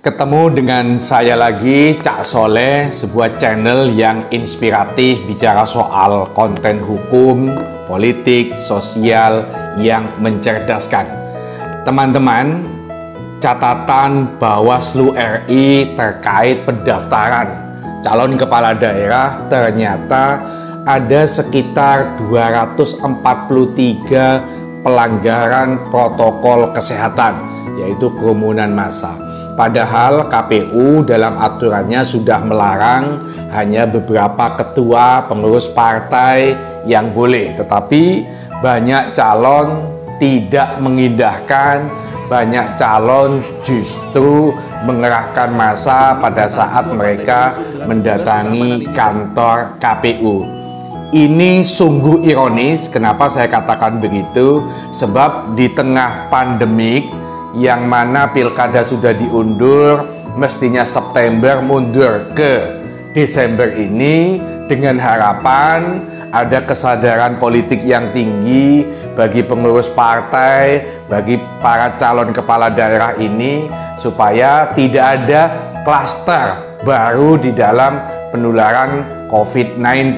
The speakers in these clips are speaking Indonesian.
Ketemu dengan saya lagi, Cak Soleh, sebuah channel yang inspiratif bicara soal konten hukum, politik, sosial yang mencerdaskan. Teman-teman, catatan Bawaslu RI terkait pendaftaran calon kepala daerah ternyata ada sekitar 243 pelanggaran protokol kesehatan, yaitu kerumunan massa. Padahal KPU dalam aturannya sudah melarang hanya beberapa ketua pengurus partai yang boleh. Tetapi banyak calon tidak mengindahkan, banyak calon justru mengerahkan massa pada saat mereka mendatangi kantor KPU. Ini sungguh ironis. Kenapa saya katakan begitu? Sebab di tengah pandemik yang mana pilkada sudah diundur, mestinya September mundur ke Desember ini, dengan harapan ada kesadaran politik yang tinggi bagi pengurus partai, bagi para calon kepala daerah ini, supaya tidak ada klaster baru di dalam penularan COVID-19.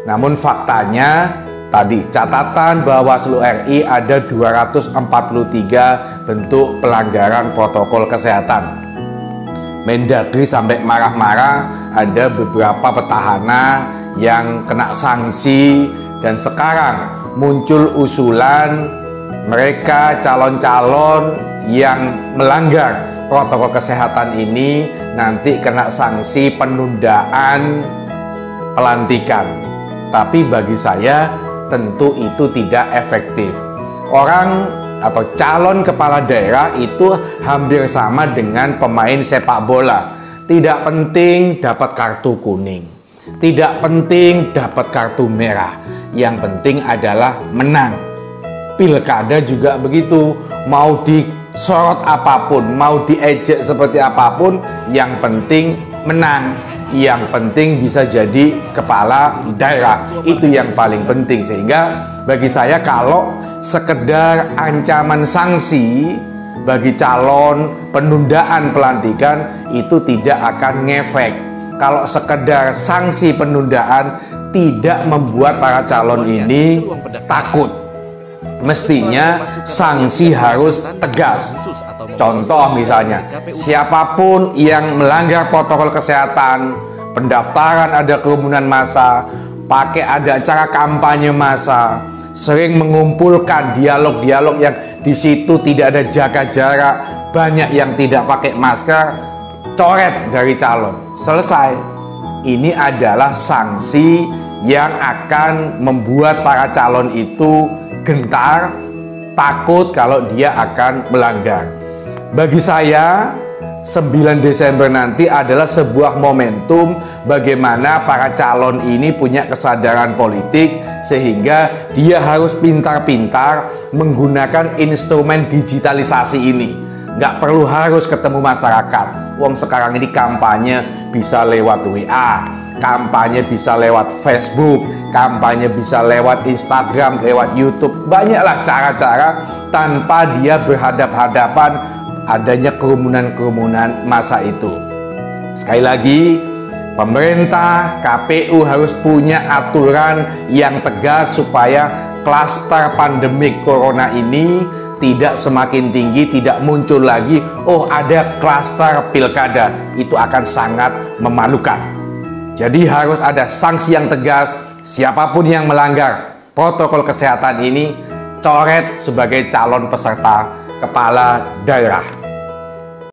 Namun faktanya tadi catatan Bawaslu RI ada 243 bentuk pelanggaran protokol kesehatan. Mendagri sampai marah-marah, ada beberapa petahana yang kena sanksi, dan sekarang muncul usulan mereka calon-calon yang melanggar protokol kesehatan ini nanti kena sanksi penundaan pelantikan. Tapi bagi saya tentu itu tidak efektif. Orang atau calon kepala daerah itu hampir sama dengan pemain sepak bola. Tidak penting dapat kartu kuning, tidak penting dapat kartu merah. Yang penting adalah menang. Pilkada juga begitu. Mau disorot apapun, mau diejek seperti apapun, yang penting menang. Yang penting bisa jadi kepala daerah, itu yang paling penting. Sehingga bagi saya, kalau sekedar ancaman sanksi bagi calon penundaan pelantikan itu tidak akan ngefek. Kalau sekedar sanksi penundaan tidak membuat para calon ini takut. Mestinya sanksi harus tegas. Contoh misalnya, siapapun yang melanggar protokol kesehatan, pendaftaran ada kerumunan massa, pakai ada acara kampanye massa, sering mengumpulkan dialog-dialog yang di situ tidak ada jaga jarak, banyak yang tidak pakai masker, coret dari calon. Selesai. Ini adalah sanksi yang akan membuat para calon itu gentar, takut kalau dia akan melanggar. Bagi saya, 9 Desember nanti adalah sebuah momentum bagaimana para calon ini punya kesadaran politik, sehingga dia harus pintar-pintar menggunakan instrumen digitalisasi ini. Nggak perlu harus ketemu masyarakat. Wong sekarang ini kampanye bisa lewat WA, kampanye bisa lewat Facebook, kampanye bisa lewat Instagram, lewat YouTube. Banyaklah cara-cara tanpa dia berhadap-hadapan adanya kerumunan-kerumunan massa itu. Sekali lagi, pemerintah, KPU harus punya aturan yang tegas supaya klaster pandemik corona ini tidak semakin tinggi, tidak muncul lagi. Oh, ada klaster pilkada, itu akan sangat memalukan. Jadi harus ada sanksi yang tegas. Siapapun yang melanggar protokol kesehatan ini, coret sebagai calon peserta kepala daerah.